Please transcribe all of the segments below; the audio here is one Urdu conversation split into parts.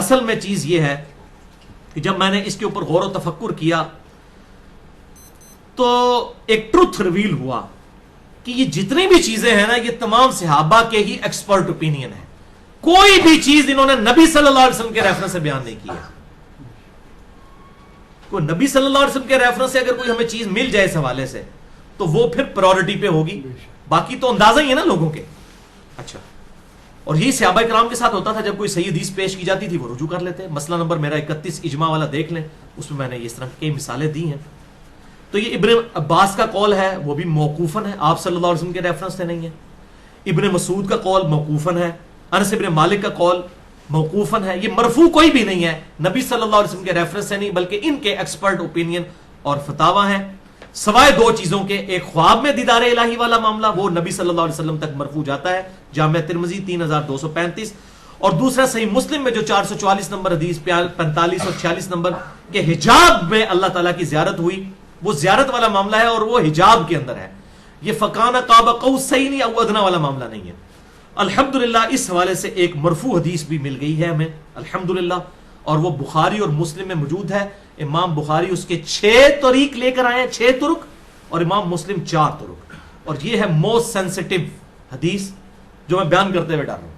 اصل میں چیز یہ ہے کہ جب میں نے اس کے اوپر غور و تفکر کیا تو ایک ٹروتھ ریویل ہوا کہ یہ جتنی بھی چیزیں ہیں نا، یہ تمام صحابہ کے ہی ایکسپرٹ اوپینین ہے. کوئی بھی چیز انہوں نے نبی صلی اللہ علیہ وسلم کے ریفرنس سے بیان نہیں کی ہے. کوئی نبی صلی اللہ علیہ وسلم کے ریفرنس سے اگر کوئی ہمیں چیز مل جائے اس حوالے سے تو وہ پھر پرائورٹی پہ ہوگی، باقی تو اندازہ ہی ہے نا لوگوں کے. اچھا، اور یہی صحابہ کرام کے ساتھ ہوتا تھا، جب کوئی صحیح حدیث پیش کی جاتی تھی وہ رجوع کر لیتے. مسئلہ نمبر میرا 31 اجماع والا دیکھ لیں، اس میں نے اس طرح کی کئی مثالیں دی ہیں. تو یہ ابن عباس کا قول ہے، وہ بھی موقوفاً ہے، آپ صلی اللہ علیہ وسلم کے ریفرنس سے نہیں ہے. ابن مسعود کا قول موقوفاً ہے، انس ابن مالک کا قول موقوفاً ہے. یہ مرفوع کوئی بھی نہیں ہے، نبی صلی اللہ علیہ وسلم کے ریفرنس سے نہیں، بلکہ ان کے ایکسپرٹ اوپینین اور فتاوا ہیں. سوائے دو چیزوں کے، ایک خواب میں دیدار الہی والا معاملہ، وہ نبی صلی اللہ علیہ وسلم تک مرفوع جاتا ہے، جامعہ ترمذی 3235، اور دوسرا صحیح مسلم میں جو 444 نمبر حدیث 45 اور 46 نمبر کے حجاب میں اللہ تعالیٰ کی زیارت ہوئی، وہ زیارت والا معاملہ ہے اور وہ حجاب کے اندر ہے. یہ فکانہ قاب قوسین او ادنی والا معاملہ نہیں ہے. الحمدللہ اس حوالے سے ایک مرفوع حدیث بھی مل گئی ہے ہمیں الحمدللہ، اور وہ بخاری اور مسلم میں موجود ہے. امام بخاری اس کے 6 طریق لے کر آئے ہیں، 6 طرق، اور امام مسلم 4 طرق. اور یہ ہے موسٹ سینسٹیو حدیث جو میں بیان کرتے ہوئے ڈال رہا ہوں.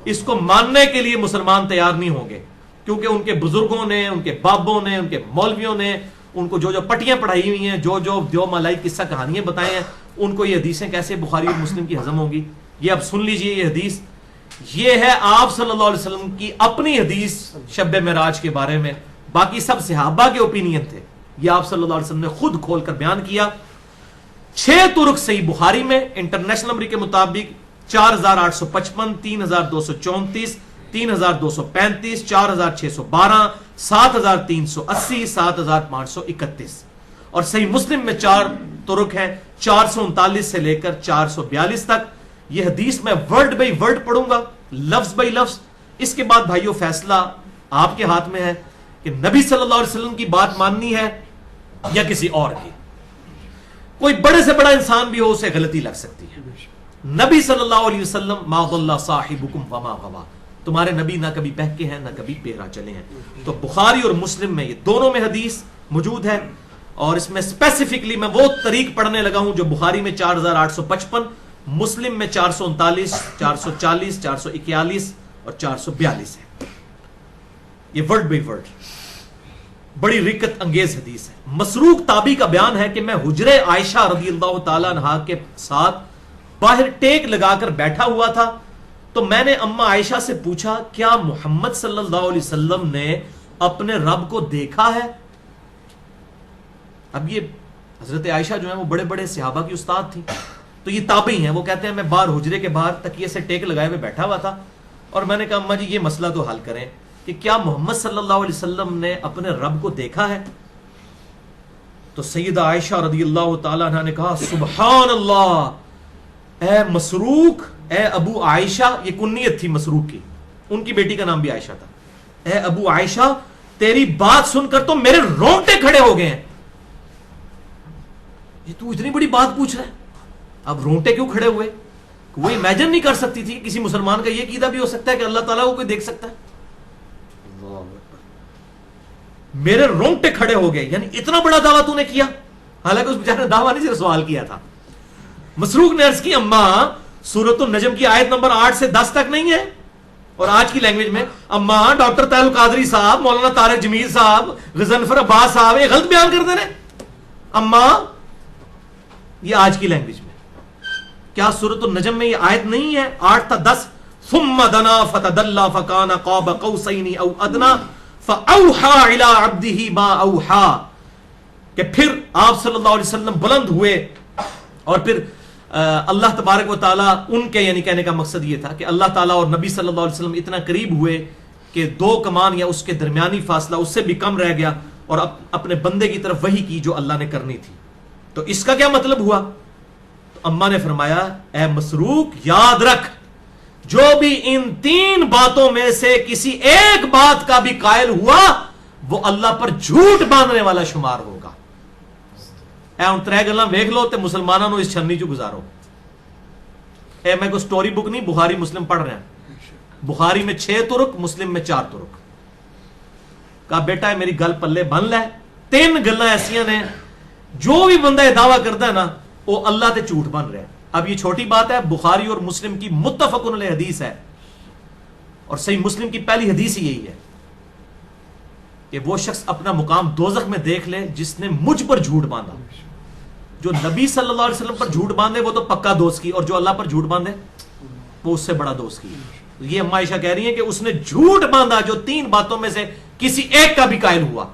اس کو ماننے کے لیے مسلمان تیار نہیں ہوں گے، کیونکہ ان کے بزرگوں نے، ان کے بابوں نے، ان کے مولویوں نے ان کو جو جو پٹیاں پڑھائی ہوئی ہیں، جو جو دیو مالائی قصہ کہانیاں بتائے ہیں، ان کو یہ حدیثیں کیسے بخاری اور مسلم کی ہضم ہوگی. یہ اب سن لیجئے، یہ حدیث یہ ہے آپ صلی اللہ علیہ وسلم کی اپنی حدیث شب معراج کے بارے میں، باقی سب صحابہ کے اوپینین تھے. یہ آپ صلی اللہ علیہ وسلم نے خود کھول کر بیان کیا. 6 طرق صحیح بخاری میں انٹرنیشنل نمبر کے مطابق 4855، 3234، 3235، 4612، 7380، 7531. اور صحیح مسلم میں 4 طرق ہیں، 439 سے لے کر 442 تک. یہ حدیث میں ورڈ بائی ورڈ پڑھوں گا، لفظ بائی لفظ. اس کے بعد بھائیو فیصلہ آپ کے ہاتھ میں ہے کہ نبی صلی اللہ علیہ وسلم کی بات ماننی ہے یا کسی اور کی. کوئی بڑے سے بڑا انسان بھی ہو، اسے غلطی لگ سکتی ہے. نبی صلی اللہ علیہ وسلم ما ضل صاحبکم وما غوا، تمہارے نبی نہ کبھی بہکے ہیں نہ کبھی بہرا چلے ہیں. تو بخاری اور مسلم میں یہ دونوں میں حدیث موجود ہے، اور اس میں اسپیسیفکلی میں وہ طریق پڑھنے لگا ہوں جو بخاری میں 4855، مسلم میں 439، 440، 441 اور 442 ہے. یہ ورڈ بائی ورڈ بڑی رکت انگیز حدیث ہے. مسروق تابی کا بیان ہے کہ میں حجرے عائشہ رضی اللہ تعالیٰ عنہا کے ساتھ باہر ٹیک لگا کر بیٹھا ہوا تھا، تو میں نے اما عائشہ سے پوچھا کیا محمد صلی اللہ علیہ وسلم نے اپنے رب کو دیکھا ہے؟ اب یہ حضرت عائشہ جو ہیں وہ بڑے بڑے صحابہ کی استاد تھی، تو یہ تابعی ہیں. وہ کہتے ہیں میں باہر حجرے کے باہر تکیے سے ٹیک لگائے ہوئے بیٹھا ہوا تھا، اور میں نے کہا اما جی یہ مسئلہ تو حل کریں کہ کیا محمد صلی اللہ علیہ وسلم نے اپنے رب کو دیکھا ہے؟ تو سیدہ عائشہ رضی اللہ تعالیٰ عنہ نے کہا سبحان اللہ، اے مسروق، اے ابو عائشہ، یہ کنیت تھی مسروق کی، ان کی بیٹی کا نام بھی عائشہ تھا. اے ابو عائشہ، تیری بات سن کر تو میرے رونگٹے کھڑے ہو گئے ہیں. یہ تو اتنی بڑی بات پوچھ رہا ہے، اب رونگٹے کیوں کھڑے ہوئے؟ وہ امیجن نہیں کر سکتی تھی کسی مسلمان کا یہ عقیدہ بھی ہو سکتا ہے کہ اللہ تعالیٰ کو کوئی دیکھ سکتا ہے. میرے رونگٹے کھڑے ہو گئے، یعنی اتنا بڑا دعویٰ تو نے کیا. حالانکہ اس بیچارے نے دعویٰ نہیں، صرف سوال کیا تھا. مسروق نے عرض کی اما سورۃ النجم کی آیت نمبر 8 سے 10 تک نہیں ہے؟ اور آج کی لینگویج میں اما ڈاکٹر طاہر القادری صاحب، مولانا طارق جمیل صاحب، غضنفر عباس صاحب یہ غلط بیان کرتے رہے. اما یہ آج کی لینگویج میں کیا سورۃ النجم میں یہ آیت نہیں ہے 8 تا 10؟ ثم دنا فتدلى فكان قاب قوسين او ادنى فاوحى الى عبده ما اوحى، کہ پھر آپ صلی اللہ علیہ وسلم بلند ہوئے اور پھر اللہ تبارک و تعالیٰ ان کے، یعنی کہنے کا مقصد یہ تھا کہ اللہ تعالیٰ اور نبی صلی اللہ علیہ وسلم اتنا قریب ہوئے کہ 2 کمان یا اس کے درمیانی فاصلہ اس سے بھی کم رہ گیا، اور اپنے بندے کی طرف وحی کی جو اللہ نے کرنی تھی. تو اس کا کیا مطلب ہوا؟ تو اما نے فرمایا اے مسروق یاد رکھ، جو بھی ان 3 باتوں میں سے کسی ایک بات کا بھی قائل ہوا وہ اللہ پر جھوٹ باندھنے والا شمار ہوگا. اے ان 3 گلاں ویکھ لو تے مسلمانوں اس چھنی چ گزارو. اے میں کوئی سٹوری بک نہیں، بخاری مسلم پڑھ رہے ہیں. بخاری میں 6 ترک، مسلم میں 4 ترک. کہا بیٹا ہے میری گل پلے بن لے. 3 گلاں ایسیاں نے جو بھی بندہ یہ دعویٰ کرتا ہے نا وہ اللہ تے جھوٹ بن رہا ہے. اب یہ چھوٹی بات ہے، بخاری اور مسلم کی متفق علیہ حدیث ہے، اور صحیح مسلم کی پہلی حدیث ہی یہی ہے کہ وہ شخص اپنا مقام دوزخ میں دیکھ لے جس نے مجھ پر جھوٹ باندھا. جو نبی صلی اللہ علیہ وسلم پر جھوٹ باندھے وہ تو پکا دوست کی، اور جو اللہ پر جھوٹ باندھے وہ اس سے بڑا دوست کی. یہ اما عائشہ کہہ رہی ہیں کہ اس نے جھوٹ باندھا جو 3 باتوں میں سے کسی ایک کا بھی قائل ہوا.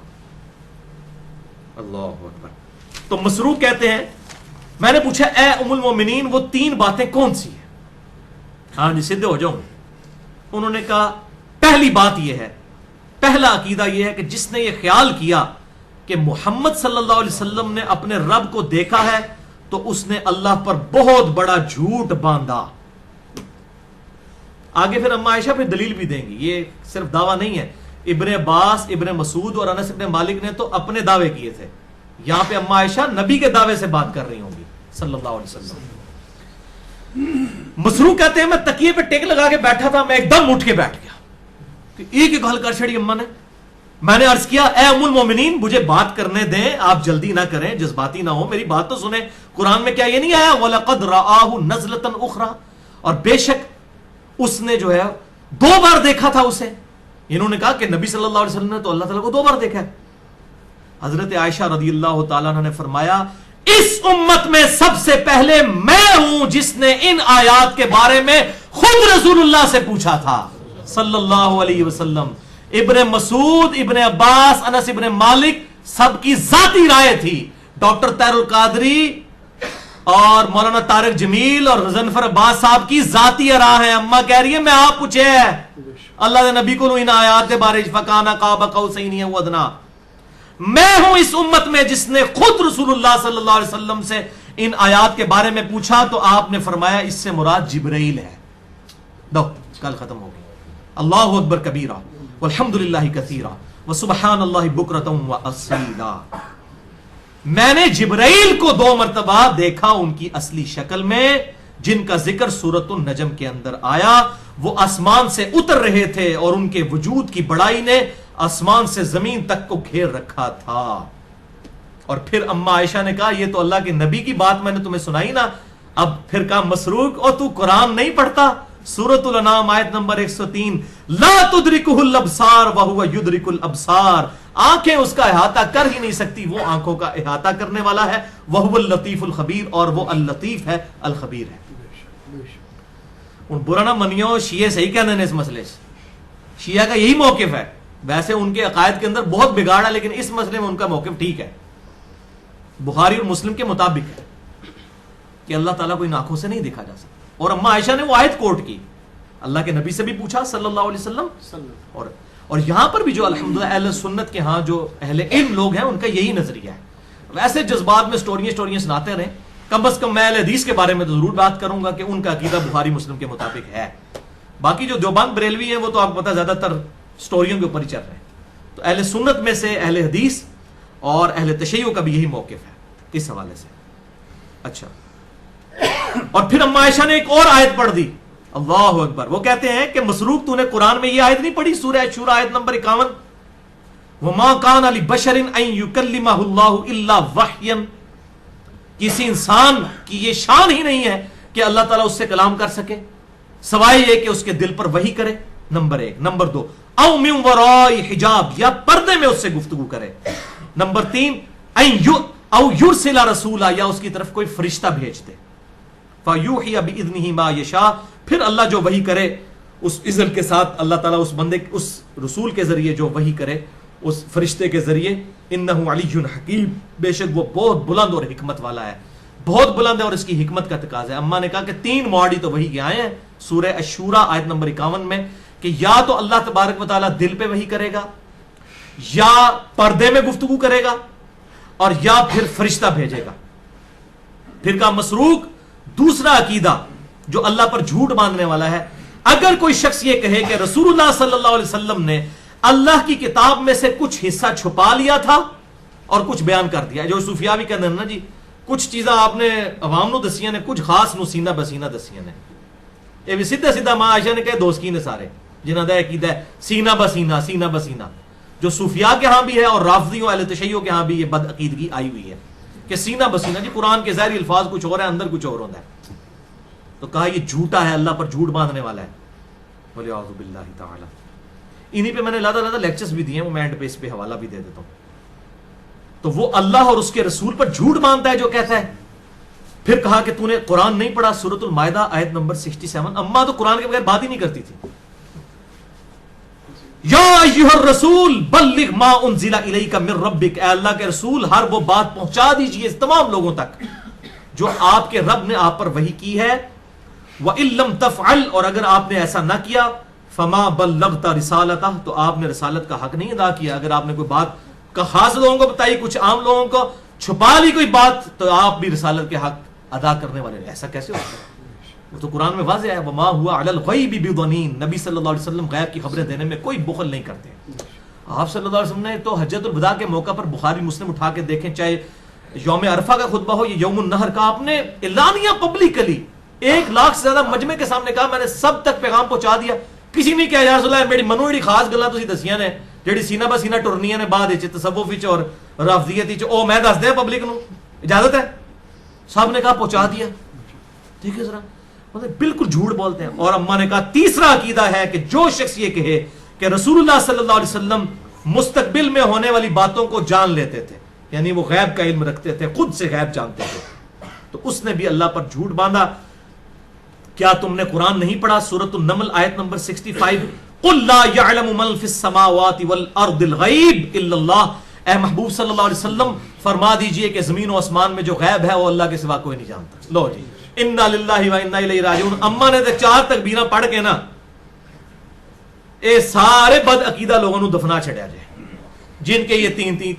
اللہ اکبر. تو مسروق کہتے ہیں میں نے پوچھا اے ام المومنین وہ 3 باتیں کون سی ہیں؟ ہاں جی سیدھے ہو جاؤں. انہوں نے کہا پہلی بات یہ ہے، پہلا عقیدہ یہ ہے کہ جس نے یہ خیال کیا کہ محمد صلی اللہ علیہ وسلم نے اپنے رب کو دیکھا ہے تو اس نے اللہ پر بہت بڑا جھوٹ باندھا. آگے پھر اما عائشہ پھر دلیل بھی دیں گی، یہ صرف دعویٰ نہیں ہے. ابن عباس، ابن مسعود اور انس ابن مالک نے تو اپنے دعوے کیے تھے، یہاں پہ اما عائشہ نبی کے دعوے سے بات کر رہی ہوں گی صلی اللہ علیہ وسلم. مسروق کہتے ہیں میں تکیے پہ ٹیک لگا کے بیٹھا تھا، میں ایک دم اٹھ کے بیٹھ گیا کہ ایک ایک حل کر چھڑی اما نے. میں نے عرض کیا اے ام المومنین مجھے بات کرنے دیں، آپ جلدی نہ کریں، جذباتی نہ ہو، میری بات تو سنیں. قرآن میں کیا یہ نہیں آیا وَلَقَدْ رَآهُ نَزْلَةً أُخْرَى، اور بے شک اس نے جو ہے 2 بار دیکھا تھا اسے. انہوں نے کہا کہ نبی صلی اللہ علیہ وسلم نے تو اللہ تعالیٰ کو 2 بار دیکھا ہے. حضرت عائشہ رضی اللہ تعالیٰ عنہ نے فرمایا اس امت میں سب سے پہلے میں ہوں جس نے ان آیات کے بارے میں خود رسول اللہ سے پوچھا تھا صلی اللہ علیہ وسلم. ابن مسعود، ابن عباس، انس ابن مالک سب کی ذاتی رائے تھی. ڈاکٹر طاہر القادری اور مولانا طارق جمیل اور غضنفر عباس صاحب کی ذاتی راہ ہے. اما کہہ رہی ہے میں آپ پوچھے اللہ دے نبی کو ان آیات دے بارے فکانا قاب قوسین او ادنا. میں ہوں اس امت میں جس نے خود رسول اللہ صلی اللہ علیہ وسلم سے ان آیات کے بارے میں پوچھا تو آپ نے فرمایا اس سے مراد جبرائیل ہے. دو کل ختم ہو گئی. اللہ اکبر کبیرہ والحمدللہ کثیرہ وسبحان اللہ بکرۃ واصیلا. میں نے جبرائیل کو 2 مرتبہ دیکھا ان کی اصلی شکل میں جن کا ذکر سورۃ النجم کے اندر آیا. وہ آسمان سے اتر رہے تھے اور ان کے وجود کی بڑائی نے آسمان سے زمین تک کو گھیر رکھا تھا. اور پھر اما عائشہ نے کہا یہ تو اللہ کے نبی کی بات میں نے تمہیں سنائی نا. اب پھر کہا مسروق اور تو قرآن نہیں پڑھتا؟ سورۃ الانعام آیت نمبر 103 لا تدرکہ الابصار وہو یدرک الابصار. آنکھیں اس کا احاطہ کر ہی نہیں سکتی، وہ آنکھوں کا احاطہ کرنے والا ہے. وہو اللطیف الخبیر، اور وہ اللطیف ہے الخبیر ہے. ان برا نہ منیو، شیعہ صحیح کہنے ہیں اس مسئلے سے. شیعہ کا یہی موقف ہے. ویسے ان کے عقائد کے اندر بہت بگاڑ ہے لیکن اس مسئلے میں ان کا موقف ٹھیک ہے. بخاری اور مسلم کے مطابق ہے کہ اللہ تعالیٰ کو ان آنکھوں سے نہیں دیکھا جا سکتا. اور اما عائشہ نے وہ آیت کوٹ کی، اللہ کے نبی سے بھی پوچھا صلی اللہ علیہ وسلم. اور یہاں پر بھی جو الحمدللہ اہل سنت کے ہاں جو اہل علم لوگ ہیں ان کا یہی نظریہ ہے. ویسے جذبات میں سٹوریاں سناتے رہیں، کم از کم میں اہل حدیث کے بارے میں تو ضرور بات کروں گا کہ ان کا عقیدہ بخاری مسلم کے مطابق ہے. باقی جو دیوبند بریلوی ہیں وہ تو آپ کو پتہ زیادہ تر سٹوریوں کے اوپر ہی چل رہے ہیں. تو اہل سنت میں سے اہل حدیث اور اہل تشیع کا بھی یہی موقف ہے اس حوالے سے. اچھا، اور پھر اما عائشہ نے ایک اور آیت پڑھ دی. اللہ اکبر. وہ کہتے ہیں کہ مسروق تو نے قرآن میں یہ آیت نہیں پڑھی؟ سورہ شورى آیت نمبر 51 وما كان لبشر ان يكلمه الله الا وحيا. کسی انسان کی یہ شان ہی نہیں ہے کہ اللہ تعالیٰ اس سے کلام کر سکے سوائے یہ کہ اس کے دل پر وحی کرے. نمبر 1. نمبر 2 او من وراء حجاب، یا پردے میں اس سے گفتگو کرے. نمبر 3 او یرسل رسولا، یا اس کی طرف کوئی فرشتہ بھیج دے. فیوحی باذنہ ما یشاء، پھر اللہ جو وحی کرے اس اذن کے ساتھ اللہ تعالیٰ اس بندے اس رسول کے ذریعے جو وحی کرے اس فرشتے کے ذریعے. انہ علی حکیم، بے شک وہ بہت بلند اور حکمت والا ہے. بہت بلند ہے اور اس کی حکمت کا تقاضا ہے. اما نے کہا کہ 3 مواڈی تو وحی کے آئے ہیں سورہ الشورى آیت نمبر 51 میں کہ یا تو اللہ تبارک و تعالیٰ دل پہ وحی کرے گا، یا پردے میں گفتگو کرے گا، اور یا پھر فرشتہ بھیجے گا. پھر کہا مسروق دوسرا عقیدہ جو اللہ پر جھوٹ باندھنے والا ہے، اگر کوئی شخص یہ کہے کہ رسول اللہ صلی اللہ علیہ وسلم نے اللہ کی کتاب میں سے کچھ حصہ چھپا لیا تھا اور کچھ بیان کر دیا، جو صوفیاء بھی کہتے ہیں نا جی کچھ چیزاں آپ نے عوام نو دسیاں نے، کچھ خاص نو سینہ بسینہ دسیاں نے. یہ بھی سیدھا سیدھا ماں عائشہ نے کہے دوسکی نے سارے جنہاں دا عقیدہ ہے سینہ بسینہ سینہ بسینہ، جو صوفیاء کے ہاں بھی ہے اور رافضیوں اہل تشیعوں کے ہاں بھی یہ بد عقیدگی آئی ہوئی ہے کہ سینہ بسینہ، جی قرآن کے ظاہری الفاظ کچھ اور ہیں اندر کچھ اور ہوتا ہے، تو کہا یہ جھوٹا ہے، اللہ پر جھوٹ باندھنے والا ہے، بولے اعوذ باللہ تعالی۔ انہی پہ میں نے لادہ لیکچرز بھی دیے ہیں، وہ میں اینڈ پہ اس پہ حوالہ بھی دے دیتا ہوں۔ تو وہ اللہ اور اس کے رسول پر جھوٹ باندھتا ہے جو کہتا ہے۔ پھر کہا کہ تو نے قرآن نہیں پڑھا، سورۃ المائدہ آیت نمبر 67، اماں تو قرآن کے بغیر بات ہی نہیں کرتی تھی۔ یا ایھا الرسول بلغ ما انزل الیک من ربک، اے اللہ کے رسول ہر وہ بات پہنچا دیجئے اس تمام لوگوں تک جو آپ کے رب نے آپ پر وحی کی ہے۔ وَإِن لَّمْ تَفْعَلْ، اور اگر آپ نے ایسا نہ کیا، فَمَا بَلَّغْتَ رِسَالَتَهُ، تو آپ نے رسالت کا حق نہیں ادا کیا۔ اگر آپ نے کوئی بات کا خاص لوگوں کو بتائی، کچھ عام لوگوں کو چھپا لی کوئی بات، تو آپ بھی رسالت کے حق ادا کرنے والے۔ ایسا کیسے ہوتا ہے؟ وہ تو قرآن میں واضح ہے، وما ہوا علی الغیب بضنین، نبی صلی اللہ علیہ وسلم غیب کی خبریں دینے میں کوئی بخل نہیں کرتے۔ آپ صلی اللہ علیہ وسلم نے تو حجۃ الوداع کے موقع پر بخاری مسلم اٹھا کے دیکھیں، چاہے یوم عرفہ کا خطبہ ہو یا یوم النحر کا، آپ نے اعلانیہ پبلکلی 1,00,000 سے زیادہ مجمع کے سامنے کہا میں نے سب تک پیغام پہنچا دیا۔ کسی نے کہا یا رسول اللہ میری منو جڑی خاص گلاں تسی دسیاں نے جڑی سینہ بسینہ ٹرنیاں نے بعد وچ تصوف وچ اور رافضیت وچ، او میں دس دے پبلک نو، اجازت ہے؟ سب نے کہا پہنچا دیا۔ ٹھیک ہے ذرا مطلب بالکل جھوٹ بولتے ہیں۔ اور اماں نے کہا تیسرا عقیدہ ہے کہ جو شخص یہ کہے کہ رسول اللہ صلی اللہ علیہ وسلم مستقبل میں ہونے والی باتوں کو جان لیتے تھے، یعنی وہ غیب کا علم رکھتے تھے، خود سے غیب جانتے تھے، تو اس نے بھی اللہ پر جھوٹ باندھا۔ کیا تم نے قرآن نہیں پڑھا؟ سورۃ النمل آیت نمبر 65، قل لا يعلم من في السماوات والارض الغیب الا اللہ، اے محبوب صلی اللہ علیہ وسلم فرما دیجئے کہ زمین و آسمان میں جو غیب ہے وہ اللہ کے سوا کوئی نہیں جانتا۔ لو جی، انا للہ و انا الیہ راجعون۔ اما نے تو 4 تکبیراں پڑھ کے نا اے سارے بد عقیدہ لوگوں کو دفنا چھڑیا جائے جن کے یہ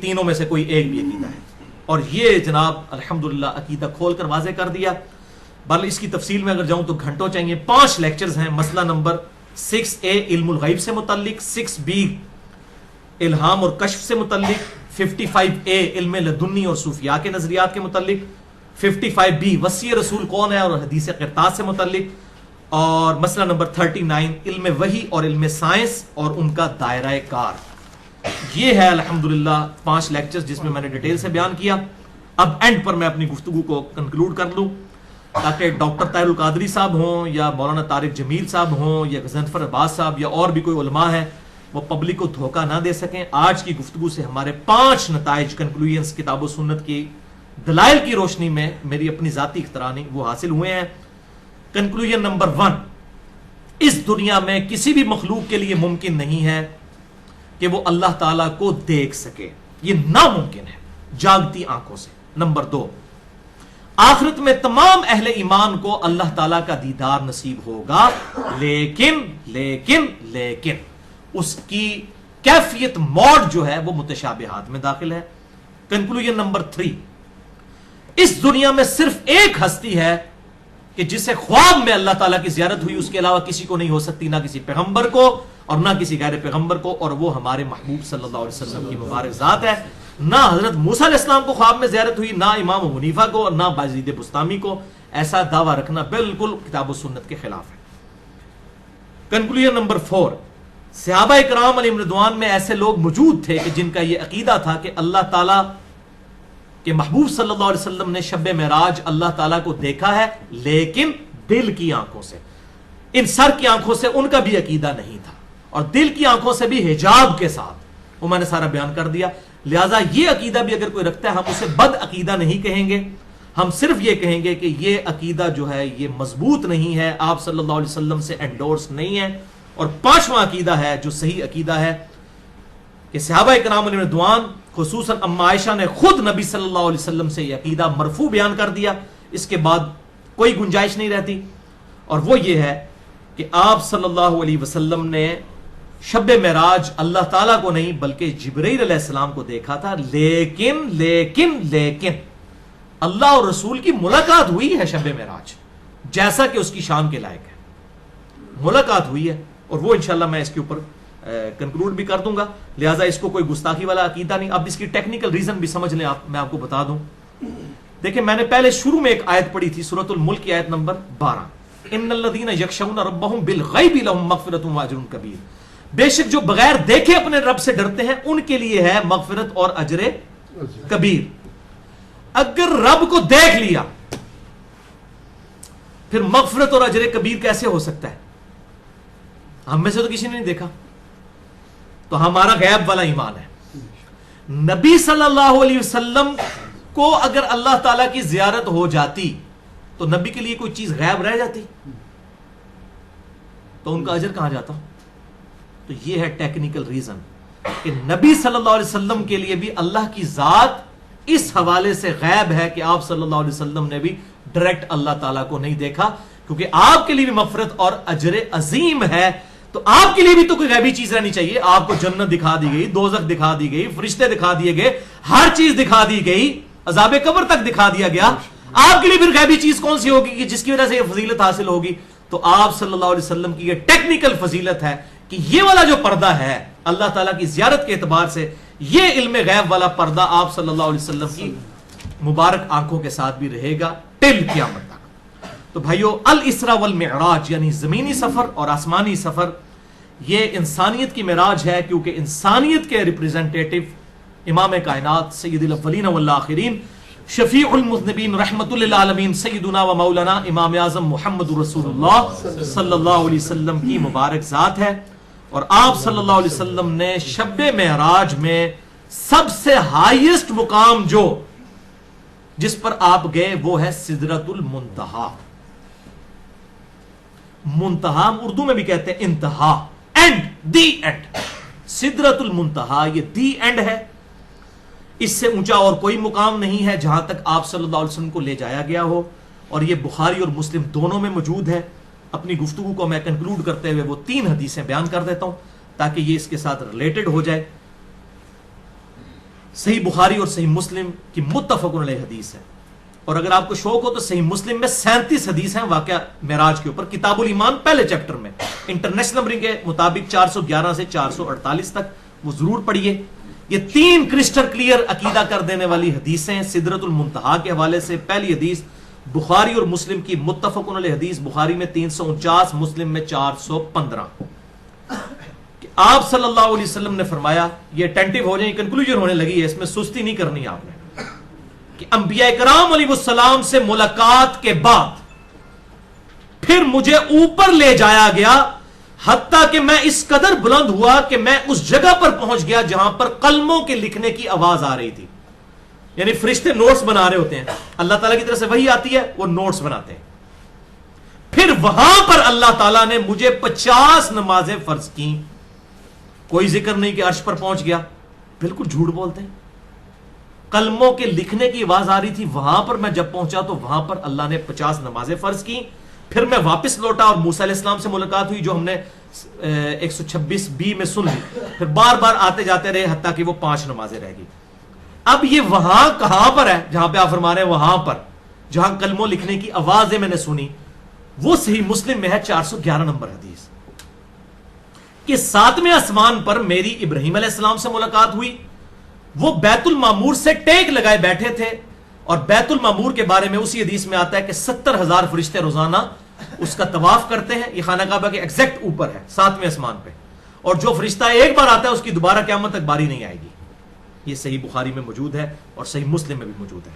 تینوں میں سے کوئی ایک بھی عقیدہ ہے۔ اور یہ جناب الحمدللہ عقیدہ کھول کر واضح کر دیا۔ بل اس کی تفصیل میں اگر جاؤں تو گھنٹوں چاہیے۔ 5 لیکچرز ہیں۔ مسئلہ نمبر 6A علم الغیب سے متعلق، 6B الہام اور کشف سے متعلق، 55A علم لدنی اور صوفیاء کے نظریات کے متعلق، 55B وصی رسول کون ہے اور حدیث قرطاس سے متعلق، اور مسئلہ نمبر 39 علم وحی اور علم سائنس اور ان کا دائرہ کار۔ یہ ہے الحمدللہ 5 لیکچرز جس میں میں نے ڈیٹیل سے بیان کیا۔ اب اینڈ پر میں اپنی گفتگو کو کنکلوڈ کر لوں تاکہ ڈاکٹر طاہر القادری صاحب ہوں یا مولانا طارق جمیل صاحب ہوں یا غضنفر عباس صاحب یا اور بھی کوئی علماء ہے وہ پبلک کو دھوکہ نہ دے سکیں۔ آج کی گفتگو سے ہمارے 5 نتائج کنکلوژنز کتاب و سنت کی دلائل کی روشنی میں میری اپنی ذاتی اختراع وہ حاصل ہوئے ہیں۔ کنکلوژن نمبر 1، اس دنیا میں کسی بھی مخلوق کے لیے ممکن نہیں ہے کہ وہ اللہ تعالیٰ کو دیکھ سکے، یہ ناممکن ہے جاگتی آنکھوں سے۔ نمبر 2، آخرت میں تمام اہل ایمان کو اللہ تعالیٰ کا دیدار نصیب ہوگا، لیکن اس کی کیفیت موڈ جو ہے وہ متشابہات میں داخل ہے۔ کنکلوژن نمبر 3، اس دنیا میں صرف ایک ہستی ہے کہ جسے خواب میں اللہ تعالیٰ کی زیارت ہوئی، اس کے علاوہ کسی کو نہیں ہو سکتی، نہ کسی پیغمبر کو اور نہ کسی غیر پیغمبر کو، اور وہ ہمارے محبوب صلی اللہ علیہ وسلم کی مبارک ذات ہے۔ نہ حضرت موسیٰ علیہ السلام کو خواب میں زیارت ہوئی، نہ امام ابو حنیفہ کو، نہ بازید بستامی کو۔ ایسا دعویٰ رکھنا بالکل کتاب و سنت کے خلاف ہے۔ کنکلوژن نمبر 4، صحابہ کرام علیہم رضوان میں ایسے لوگ موجود تھے کہ جن کا یہ عقیدہ تھا کہ اللہ تعالیٰ کہ محبوب صلی اللہ علیہ وسلم نے شب معراج اللہ تعالیٰ کو دیکھا ہے، لیکن دل کی آنکھوں سے، ان سر کی آنکھوں سے ان کا بھی عقیدہ نہیں تھا، اور دل کی آنکھوں سے بھی حجاب کے ساتھ، وہ میں نے سارا بیان کر دیا۔ لہٰذا یہ عقیدہ بھی اگر کوئی رکھتا ہے ہم اسے بد عقیدہ نہیں کہیں گے، ہم صرف یہ کہیں گے کہ یہ عقیدہ جو ہے یہ مضبوط نہیں ہے، آپ صلی اللہ علیہ وسلم سے انڈورس نہیں ہے۔ اور 5واں عقیدہ ہے جو صحیح عقیدہ ہے کہ صحابہ کرام علیہ رضوان خصوصاً اما عائشہ نے خود نبی صلی اللہ علیہ وسلم سے یہ عقیدہ مرفوع بیان کر دیا، اس کے بعد کوئی گنجائش نہیں رہتی، اور وہ یہ ہے کہ آپ صلی اللہ علیہ وسلم نے شب معراج اللہ تعالیٰ کو نہیں بلکہ جبرائیل علیہ السلام کو دیکھا تھا، لیکن اللہ اور رسول کی ملاقات ہوئی ہے شب معراج، جیسا کہ اس کی شان کے لائق ہے، ملاقات ہوئی ہے، اور وہ انشاءاللہ میں اس کے اوپر کنکلوڈ بھی کر دوں گا۔ لہٰذا اس کو کوئی گستاخی والا عقیدہ نہیں۔ اب اس کی ٹیکنیکل ریزن بھی سمجھ لیں، میں آپ کو بتا دوں۔ دیکھیں میں نے پہلے شروع میں ایک آیت پڑھی تھی سورۃ الملک کی آیت نمبر 12، ان الذین یخشون ربہم بالغیب لہم مغفرۃ و اجر کبیر، بے شک جو بغیر دیکھے اپنے رب سے ڈرتے ہیں ان کے لیے ہے مغفرت اور اجر کبیر۔ اگر رب کو دیکھ لیا پھر مغفرت اور اجر کبیر کیسے ہو سکتا ہے؟ ہم میں سے تو کسی نے نہیں دیکھا، تو ہمارا غیب والا ایمان ہے۔ نبی صلی اللہ علیہ وسلم کو اگر اللہ تعالیٰ کی زیارت ہو جاتی تو نبی کے لیے کوئی چیز غیب رہ جاتی تو ان کا اجر کہاں جاتا؟ تو یہ ہے ٹیکنیکل ریزن کہ نبی صلی اللہ علیہ وسلم کے لیے بھی اللہ کی ذات اس حوالے سے غیب ہے کہ آپ صلی اللہ علیہ وسلم نے بھی ڈائریکٹ اللہ تعالیٰ کو نہیں دیکھا، کیونکہ آپ کے لیے بھی مغفرت اور اجر عظیم ہے، تو آپ کے لیے بھی تو کوئی غیبی چیز رہنی چاہیے۔ آپ کو جنت دکھا دی گئی، دوزخ دکھا دی گئی، فرشتے دکھا دیے گئے، ہر چیز دکھا دی گئی، عذاب قبر تک دکھا دیا گیا، آپ کے لیے پھر غیبی چیز کون سی ہوگی کہ جس کی وجہ سے یہ فضیلت حاصل ہوگی؟ تو آپ صلی اللہ علیہ وسلم کی یہ ٹیکنیکل فضیلت ہے کہ یہ والا جو پردہ ہے اللہ تعالیٰ کی زیارت کے اعتبار سے، یہ علم غیب والا پردہ آپ صلی اللہ علیہ وسلم کی مبارک آنکھوں کے ساتھ بھی رہے گا ٹل قیامت تک۔ تو بھائیو، الاسراء والمعراج یعنی زمینی سفر اور آسمانی سفر، یہ انسانیت کی معراج ہے، کیونکہ انسانیت کے ریپریزنٹیٹو امام کائنات سید الاولین والآخرین شفیع المذنبین رحمت للعالمین سیدنا و مولانا امام اعظم محمد رسول اللہ صلی اللہ علیہ وسلم کی مبارک ذات ہے، اور آپ صلی اللہ علیہ وسلم نے شب معراج میں سب سے ہائیسٹ مقام جس پر آپ گئے وہ ہے سدرۃ المنتہا۔ منتہا اردو میں بھی کہتے ہیں انتہا، اینڈ، دی اینڈ۔ سدرۃ المنتہا یہ دی اینڈ ہے، اس سے اونچا اور کوئی مقام نہیں ہے جہاں تک آپ صلی اللہ علیہ وسلم کو لے جایا گیا ہو، اور یہ بخاری اور مسلم دونوں میں موجود ہے۔ اپنی گفتگو کو میں کنکلوڈ کرتے ہوئے وہ 3 حدیثیں بیان کر دیتا ہوں تاکہ یہ اس کے ساتھ ریلیٹڈ ہو جائے۔ صحیح بخاری اور صحیح مسلم کی متفق علیہ حدیث ہے، اور اگر آپ کو شوق ہو تو صحیح مسلم میں 37 حدیث ہیں واقعہ معراج کے اوپر، کتاب الایمان پہلے چیپٹر میں انٹرنیشنل نمبرنگ کے مطابق 411 سے 448 تک، وہ ضرور پڑھیے۔ یہ 3 کرسٹل کلیئر عقیدہ کر دینے والی حدیثیں ہیں سدرۃ المنتہا کے حوالے سے۔ پہلی حدیث بخاری اور مسلم کی متفق علیہ حدیث، بخاری میں 349، مسلم میں 415، کہ آپ صلی اللہ علیہ وسلم نے فرمایا، یہ اٹینٹو ہو جائیں، کنکلوژن ہونے لگی ہے، اس میں سستی نہیں کرنی آپ نے، کہ انبیاء کرام علیہ السلام سے ملاقات کے بعد پھر مجھے اوپر لے جایا گیا، حتیٰ کہ میں اس قدر بلند ہوا کہ میں اس جگہ پر پہنچ گیا جہاں پر قلموں کے لکھنے کی آواز آ رہی تھی۔ یعنی فرشتے نوٹس بنا رہے ہوتے ہیں، اللہ تعالیٰ کی طرف سے وحی آتی ہے، وہ نوٹس بناتے ہیں۔ پھر وہاں پر اللہ تعالیٰ نے مجھے 50 نمازیں فرض کی۔ کوئی ذکر نہیں کہ عرش پر پہنچ گیا، بالکل جھوٹ بولتے ہیں۔ قلموں کے لکھنے کی آواز آ رہی تھی، وہاں پر میں جب پہنچا تو وہاں پر اللہ نے 50 نمازیں فرض کی۔ پھر میں واپس لوٹا اور موسیٰ علیہ السلام سے ملاقات ہوئی، جو ہم نے 126b میں سن لی۔ پھر بار بار آتے جاتے رہے حتیٰ کہ وہ 5 نمازیں رہ گئی۔ اب یہ وہاں کہاں پر ہے جہاں پہ آپ فرما رہے ہیں؟ وہاں پر جہاں کلموں لکھنے کی آوازیں میں نے سنی، وہ صحیح مسلم میں ہے 411 نمبر حدیث، کہ 7ویں آسمان پر میری ابراہیم علیہ السلام سے ملاقات ہوئی۔ وہ بیت المعمور سے ٹیک لگائے بیٹھے تھے، اور بیت المعمور کے بارے میں اسی حدیث میں آتا ہے کہ 70,000 فرشتے روزانہ اس کا طواف کرتے ہیں۔ یہ خانہ کعبہ کے ایگزیکٹ اوپر ہے 7ویں آسمان پہ، اور جو فرشتہ ایک بار آتا ہے اس کی دوبارہ قیامت تک باری نہیں آئے گی۔ یہ صحیح بخاری میں موجود ہے اور صحیح مسلم میں بھی موجود ہے۔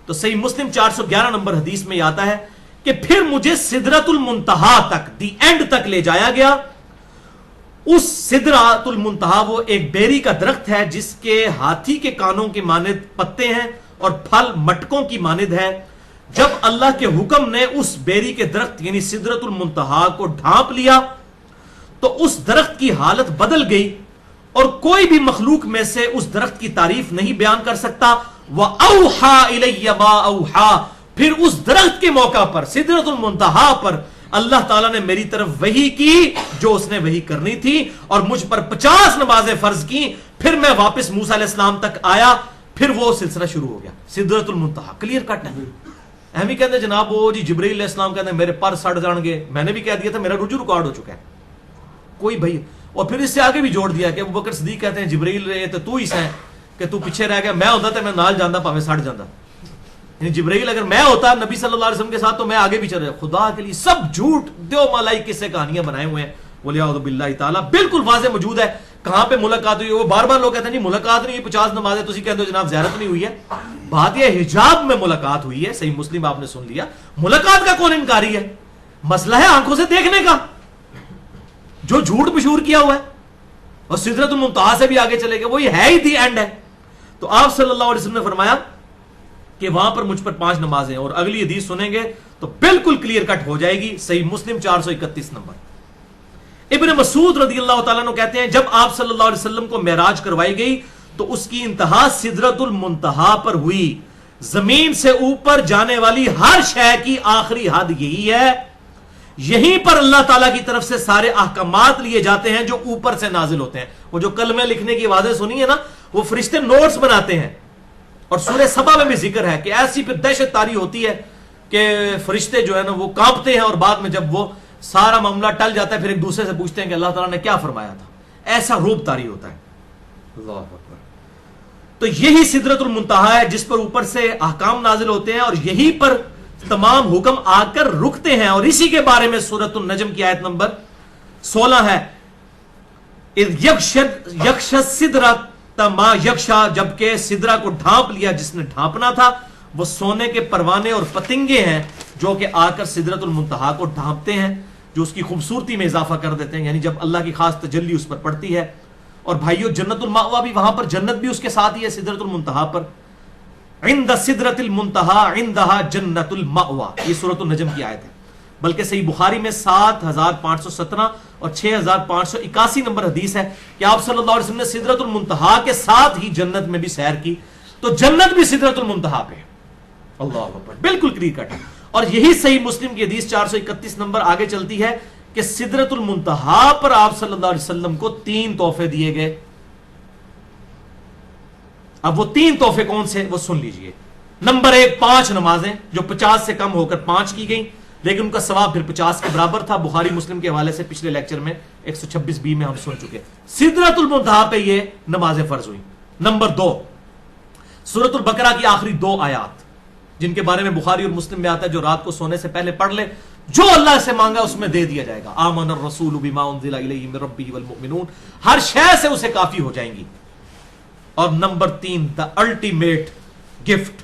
تو صحیح مسلم 411 نمبر حدیث میں یہ آتا ہے کہ پھر مجھے سدرۃ المنتہا تک، دی اینڈ تک لے جایا گیا۔ اس سدرۃ المنتہا وہ ایک بیری کا درخت ہے جس کے ہاتھی کے کانوں کے مانند پتے ہیں اور پھل مٹکوں کی مانند ہے۔ جب اللہ کے حکم نے اس بیری کے درخت یعنی سدرۃ المنتہا کو ڈھانپ لیا تو اس درخت کی حالت بدل گئی، اور کوئی بھی مخلوق میں سے اس درخت کی تعریف نہیں بیان کر سکتا۔ وَأَوْحَى إِلَيَّ مَا أَوْحَى، پھر اس درخت کے موقع پر سدرۃ المنتہا پر اللہ تعالیٰ نے میری طرف وحی کی جو اس نے وحی کرنی تھی، اور مجھ پر 50 نمازیں فرض کی۔ پھر میں واپس موسیٰ علیہ السلام تک آیا، پھر وہ سلسلہ شروع ہو گیا۔ سدرۃ المنتہا کلیئر کٹ ہے۔ ہم ہی کہتے ہیں جناب وہ جی جبرائیل علیہ السلام کہتے ہیں میرے پر سڑ جان گے، میں نے بھی کہہ دیا تھا میرا رجوع ریکارڈ ہو چکا ہے کوئی بھائی، اور پھر اس سے آگے بھی جوڑ دیا کہ ابوبکر صدیق کہتے ہیں جبرائیل رہے تو ہی سیں کہ تو پیچھے رہ گیا، میں ہوتا تو میں نال جاندہ پاویں سڑ جاندہ۔ یعنی جبرائیل اگر میں ہوتا نبی صلی اللہ علیہ وسلم کے ساتھ تو میں آگے بھی چل رہا. خدا کے لیے سب جھوٹ دیو مالائی قصے کہانیاں بنائے ہوئے ہیں ولیعوذ باللہ تعالی. بالکل واضح موجود ہے کہاں پہ ملاقات ہوئی. وہ بار بار لوگ کہتے ہیں نہیں ملاقات نہیں ہوئی, 50 نمازیں تسی کہتے ہو جناب زیارت نہیں ہوئی ہے. بات یہ حجاب میں ملاقات ہوئی ہے, صحیح مسلم آپ نے سن لیا. ملاقات کا کون انکاری ہے؟ مسئلہ ہے آنکھوں سے دیکھنے کا, جو جھوٹ مشہور کیا ہوا ہے. اور سدرۃ المنتہا سے بھی آگے چلے گئے, وہی ہے ہی دی اینڈ ہے. تو آپ صلی اللہ علیہ وسلم نے فرمایا کہ وہاں پر مجھ پر 5 نمازیں, اور اگلی حدیث سنیں گے تو بالکل کلیئر کٹ ہو جائے گی. صحیح مسلم 431 نمبر. ابن مسعود رضی اللہ تعالیٰ عنہ کہتے ہیں جب آپ صلی اللہ علیہ وسلم کو معراج کروائی گئی تو اس کی انتہا سدرۃ المنتہا پر ہوئی. زمین سے اوپر جانے والی ہر شے کی آخری حد یہی ہے. یہیں پر اللہ تعالیٰ کی طرف سے سارے احکامات لیے جاتے ہیں جو اوپر سے نازل ہوتے ہیں. وہ جو کلمے لکھنے کی آوازیں سنی ہے نا, وہ فرشتے نوٹس بناتے ہیں. اور سورہ سبا میں بھی ذکر ہے کہ ایسی پھر دہشت طاری ہوتی ہے کہ فرشتے جو ہے نا وہ کانپتے ہیں, اور بعد میں جب وہ سارا معاملہ ٹل جاتا ہے پھر ایک دوسرے سے پوچھتے ہیں کہ اللہ تعالیٰ نے کیا فرمایا تھا. ایسا روب طاری ہوتا ہے. اللہ اکبر. تو یہی سدرۃ المنتہا ہے جس پر اوپر سے احکام نازل ہوتے ہیں, اور یہی پر تمام حکم آ کر رکتے ہیں. اور اسی کے بارے میں سورۃ النجم کی آیت نمبر 16 ہے, یکش سدرۃ ما یکشا, جبکہ سدرہ کو ڈھانپ لیا جس نے ڈھانپنا تھا. وہ سونے کے پروانے اور پتنگے ہیں جو کہ آ کر سدرۃ المنتہا کو ڈھانپتے ہیں, جو اس کی خوبصورتی میں اضافہ کر دیتے ہیں, یعنی جب اللہ کی خاص تجلی اس پر پڑتی ہے. اور بھائیو جنت المأوا بھی, وہاں پر جنت بھی اس کے ساتھ ہی ہے سدرۃ المنتہا پر. عند سدرۃ المنتہا عندہا جنت المأوا, یہ سورۃ النجم کی آیت ہے. بلکہ صحیح بخاری میں 7517 اور 6581 نمبر حدیث ہے کہ آپ صلی اللہ علیہ وسلم نے سدرۃ المنتہا کے ساتھ ہی جنت میں بھی سیر کی. تو جنت بھی سدرۃ المنتہا پہ. اللہ اکبر, بالکل کلیئر کٹ. اور یہی صحیح مسلم کی حدیث 431 نمبر آگے چلتی ہے کہ سدرۃ المنتہا پر آپ صلی اللہ علیہ وسلم کو 3 تحفے دیے گئے. اب وہ 3 تحفے کون سے, وہ سن لیجئے. نمبر 1, 5 نمازیں جو 50 سے کم ہو کر 5 کی گئیں, لیکن ان کا ثواب پھر 50 کے برابر تھا. بخاری مسلم کے حوالے سے پچھلے لیکچر میں 126b میں ہم سن چکے. سدرۃ المنتہا پہ یہ نمازیں فرض ہوئی. نمبر 2, سورۃ البقرہ کی آخری 2 آیات جن کے بارے میں بخاری اور مسلم میں آتا ہے, جو رات کو سونے سے پہلے پڑھ لے, جو اللہ سے مانگا اس میں دے دیا جائے گا. آمن الرسول بما انزل الیہ من ربہ والمؤمنون, ہر شے سے اسے کافی ہو جائیں گی. اور نمبر 3, دا الٹیمیٹ گفٹ,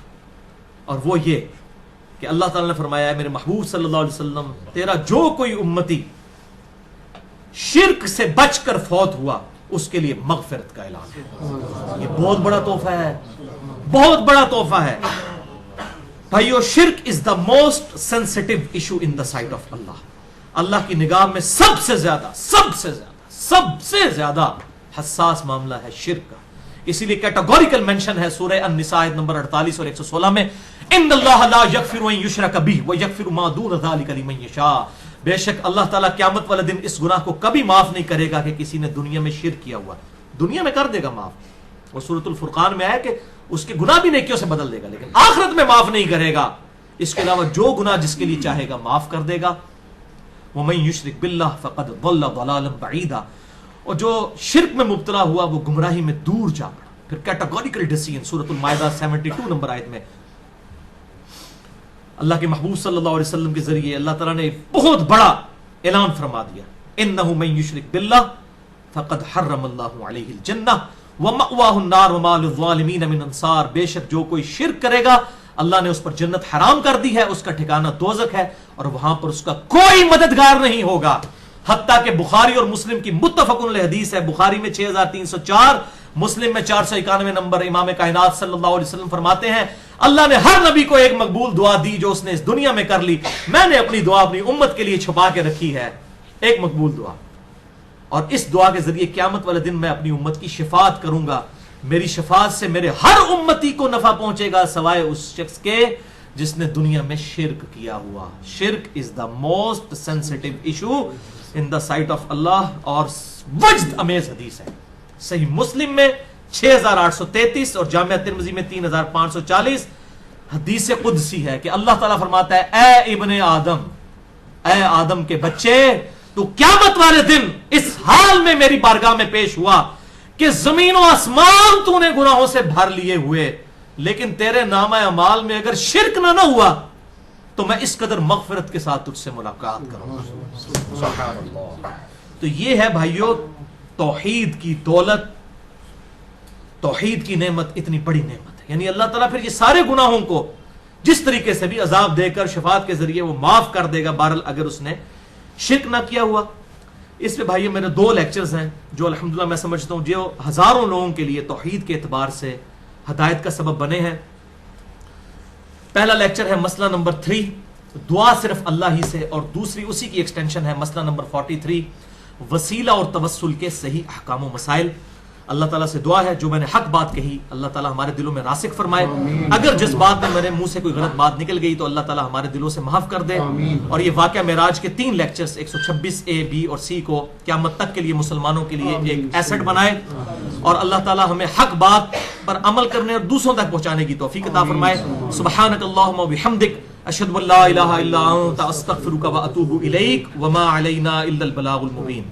اور وہ یہ کہ اللہ تعالیٰ نے فرمایا ہے میرے محبوب صلی اللہ علیہ وسلم, تیرا جو کوئی امتی شرک سے بچ کر فوت ہوا اس کے لیے مغفرت کا اعلان ہے. یہ بہت بڑا تحفہ ہے, بہت بڑا تحفہ ہے بھائیو. شرک is the most sensitive issue in the sight of اللہ. اللہ کی نگاہ میں سب سے زیادہ حساس معاملہ ہے شرک کا. اسی لیے کیٹاگوریکل مینشن ہے سورہ النساء نمبر 48 اور 116 میں, ان اللہ لا یغفر ان یشرک بہ ویغفر ما دون ذلک لمن یشاء. بے شک اللہ تعالیٰ قیامت والے دن اس گناہ کو کبھی معاف نہیں کرے گا کہ کسی نے دنیا میں شرک کیا ہوا. دنیا میں کر دے گا معاف, اور سورۃ الفرقان میں ہے کہ اس کے گناہ بھی نیکیوں سے بدل دے گا, لیکن آخرت میں معاف نہیں کرے گا. اس کے علاوہ جو گناہ جس کے لیے چاہے گا معاف کر دے گا. وَمَن يُشْرِكْ بِاللَّهِ فَقَدْ ضَلَّ ضَلَالًا بَعِيدًا, اور جو شرک میں مبتلا ہوا وہ گمراہی میں دور جا پڑا. پھر کیٹاگوریکل ڈیسیژن سورۃ المائدہ 72 نمبر آیت میں اللہ کے محبوب صلی اللہ علیہ وسلم کے ذریعے اللہ تعالیٰ نے بہت بڑا اعلان فرما دیا, انہ من یشرک باللہ فقد حرم اللہ علیہ الجنہ ومأواہ النار وما للظالمین من انصار. بے شک جو کوئی شرک کرے گا اللہ نے اس پر جنت حرام کر دی ہے, اس کا ٹھکانہ دوزخ ہے, اور وہاں پر اس کا کوئی مددگار نہیں ہوگا. حتیٰ کہ بخاری اور مسلم کی متفق علیہ حدیث ہے, بخاری میں 6304, مسلم میں 491 نمبر, امام کائنات صلی اللہ علیہ وسلم فرماتے ہیں اللہ نے ہر نبی کو ایک مقبول دعا دی جو اس نے اس دنیا میں کر لی. میں نے اپنی دعا اپنی امت کے لیے چھپا کے رکھی ہے, ایک مقبول دعا, اور اس دعا کے ذریعے قیامت والے دن میں اپنی امت کی شفاعت کروں گا. میری شفاعت سے میرے ہر امتی کو نفع پہنچے گا سوائے اس شخص کے جس نے دنیا میں شرک کیا ہوا. شرک is the most sensitive issue in the sight of اللہ, اور وجد امیز حدیث ہے صحیح مسلم میں 6833 اور جامعہ ترمذی میں 3540. حدیث قدسی ہے کہ اللہ تعالیٰ فرماتا ہے اے ابن آدم, اے آدم کے بچے, تو قیامت والے دن اس حال میں میری بارگاہ میں پیش ہوا کہ زمین و آسمان تو نے گناہوں سے بھر لیے ہوئے, لیکن تیرے نامہ اعمال میں اگر شرک نہ ہوا تو میں اس قدر مغفرت کے ساتھ تجھ سے ملاقات کروں گا. سبحان اللہ. تو یہ ہے بھائیو توحید کی دولت، توحید کی نعمت اتنی بڑی نعمت ہے. یعنی اللہ تعالیٰ پھر یہ سارے گناہوں کو جس طریقے سے بھی عذاب دے کر شفاعت کے ذریعے وہ معاف کر دے گا، بہرحال اگر اس نے شرک نہ کیا ہوا. اس پہ بھائی میرے 2 لیکچرز ہیں جو الحمدللہ میں سمجھتا ہوں جو ہزاروں لوگوں کے لیے توحید کے اعتبار سے ہدایت کا سبب بنے ہیں. پہلا لیکچر ہے مسئلہ نمبر 3 دعا صرف اللہ ہی سے، اور دوسری اسی کی ایکسٹینشن ہے مسئلہ نمبر 43 وسیلہ اور توسل کے صحیح احکام و مسائل. اللہ تعالیٰ سے دعا ہے جو میں نے حق بات کہی اللہ تعالیٰ ہمارے دلوں میں راسخ فرمائے. اگر جس بات میں میرے منہ سے کوئی غلط بات نکل گئی تو اللہ تعالیٰ ہمارے دلوں سے معاف کر دے. اور یہ واقعہ معراج کے 3 لیکچرز 126A B اور C کو قیامت تک کے لیے مسلمانوں کے لیے ایک ایسٹ بنائے، اور اللہ تعالیٰ ہمیں حق بات پر عمل کرنے اور دوسروں تک پہنچانے کی توفیق عطا فرمائے. سبحانک اللہم و بحمدک اشہد ان لا الہ الا انت استغفرک و اتوب الیک وما علینا الا البلاغ المبین.